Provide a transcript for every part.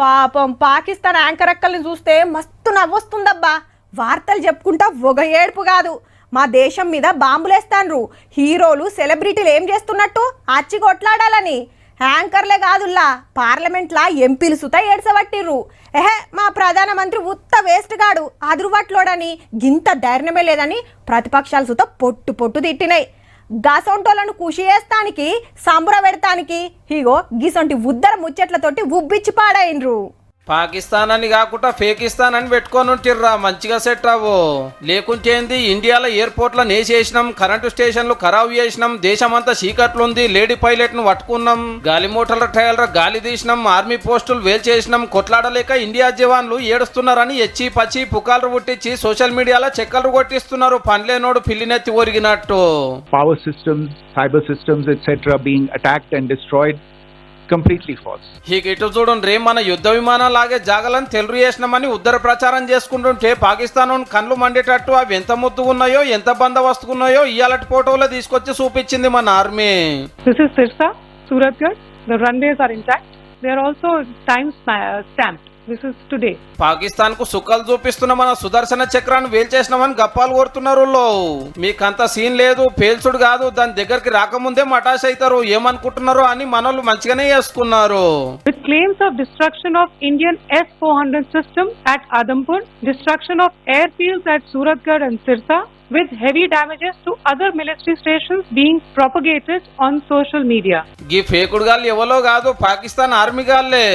పాపం పాకిస్తాన్ యాంకర్ అక్కల్ని చూస్తే మస్తు నవ్వొస్తుందబ్బా. వార్తలు చెప్పుకుంటా ఒక ఏడుపు కాదు, మా దేశం మీద బాంబులేస్తాన్రు. హీరోలు సెలబ్రిటీలు ఏం చేస్తున్నట్టు అచ్చి కొట్లాడాలని. యాంకర్లే కాదుల్లా, పార్లమెంట్లా ఎంపీలు సుత ఏడ్చబట్టిర్రు. మా ప్రధానమంత్రి ఉత్త వేస్ట్ గాడు, అదురువట్లోడని గింత ధైర్యమే లేదని ప్రతిపక్షాలు సుత పొట్టు పొట్టు తిట్టినాయి. గసొంటోళ్ళను ఖుషి చేస్తానికి, సంబుర పెడతానికి ఇగో గిసొంటి ఉద్దర ముచ్చట్లతోటి ఉబ్బిచ్చి పాడైనరు. పాకిస్తాన్ అని కాకుండా ఫేకిస్తాన్ అని పెట్టుకొని ఉంటిర్రా, మంచిగా సెట్ అవ్వు. లేకుంటే ఏంది, ఇండియాలో ఎయిర్పోర్ట్లో నేసేసినాం, కరెంటు స్టేషన్లు ఖరాబ్ చేసినాం, దేశమంతా చీకట్లుంది, లేడీ పైలట్ ను పట్టుకున్నాం, గాలి మోటార్ల ట్రయల్ గాలి తీసినాం, ఆర్మీ పోస్టులు వేల్చేసినాం, కొట్లాడలేక ఇండియా జవాన్లు ఏడుస్తున్నారని ఎచ్చి పచ్చి పుకాలు పుట్టించి సోషల్ మీడియాలో చెక్కలు కొట్టిస్తున్నారు. పనిలేనోడు పిల్లినెత్తి ఒరిగినట్టు. Power systems, cyber systems, etc. being attacked and destroyed. Completely false. ఇటు చూడండి, మన యుద్ధ విమానం లాగే జాగలను తెలుగు చేసినామని ఉద్దర ప్రచారం చేసుకుంటుంటే పాకిస్తాన్ కళ్ళు మండేటట్టు అవి ఎంత ముద్దుగా ఉన్నాయో, ఎంత బందోబస్తుగా ఉన్నాయో ఇయాలటి ఫోటోలో తీసుకొచ్చి చూపించింది మన army. This is Sirsa, Suratgarh. The runways are intact. They are also time stamped. This is today. Pakistan కు సుక్కలు చూపిస్తున్న మన సుదర్శన చక్రాన్ని వేల్చేసినామని గప్పాలు కొడుతున్నారు. మీకంత సీన్ లేదు, పేల్చుడు కాదు, దాని దగ్గరికి రాకముందే మటాష్ అవుతారు, ఏమనుకుంటున్నారు అని మనోళ్ళు మంచిగానే చేసుకున్నారు. With claims of destruction of Indian S-400 system at Adampur, destruction of airfields at Suratgarh and Sirsa, with heavy damages to other military stations being propagated on social media. ఈ ఫేకుడు గాళ్ళు ఎవరో కాదు, పాకిస్తాన్ ఆర్మీ గాళ్ళే.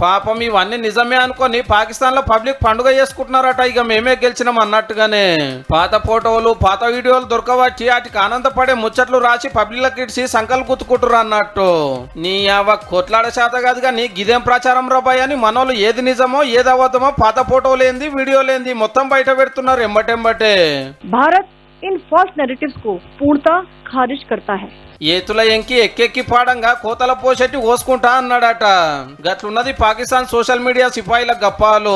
పాపం ఇవన్నీ నిజమే అనుకొని పాకిస్తాన్ లో పబ్లిక్ పండుగ చేసుకుంటున్నారట, ఇక మేమే గెలిచినాం అన్నట్టుగానే. పాత ఫోటోలు పాత వీడియోలు దొరకవచ్చి వాటికి ఆనందపడే ముచ్చట్లు రాసి పబ్లిక్ ఇడిచి సంకలు గుర్తుకుంటారు అన్నట్టు. నీ కొట్లాడ శాత కాదుగా నీ గిదేం ప్రచారం రాబాయ్ అని మనోళ్ళు ఏది నిజమో ఏది అబద్ధమో పాత ఫోటోలు ఏంది వీడియోలు ఏంది మొత్తం బయట పెడుతున్నారు ఎంబటెంబటే. भारत इन फॉल्स नैरेटिव्स को पूर्णतः खारिज करता है. ఏతుల ఎంకి ఎక్కెక్కి పాడంగా కోతల పోషెట్టి ఓసుకుంటా అన్నాడట. గట్లున్నది పాకిస్తాన్ సోషల్ మీడియా సిపాయిల గప్పాలు.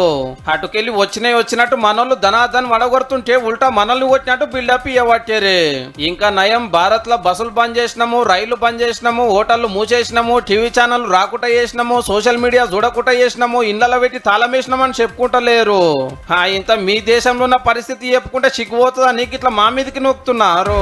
అటుకెళ్ళి వచ్చినట్టు మనోళ్ళు ధనాధన్ వడగొడుతుంటే ఉల్టా మనల్ని కొట్టినట్టు బిల్డప్ ఇవ్వట్టారే. ఇంకా నయం, భారత్ లో బస్సులు బంద్ చేసినాము, రైళ్లు బంద్ చేసినాము, హోటళ్లు మూసేసినాము, టీవీ ఛానల్ రాకుండా చేసినాము, సోషల్ మీడియా చూడకుండా చేసినాము, ఇళ్లలో పెట్టి తాళం వేసినామని చెప్పుకుంటలేరు. ఇంత మీ దేశంలో ఉన్న పరిస్థితి చెప్పుకుంటే సిగ్గుపోతుందా నీకు, ఇట్లా మా మీదకి నొక్కుతున్నారు.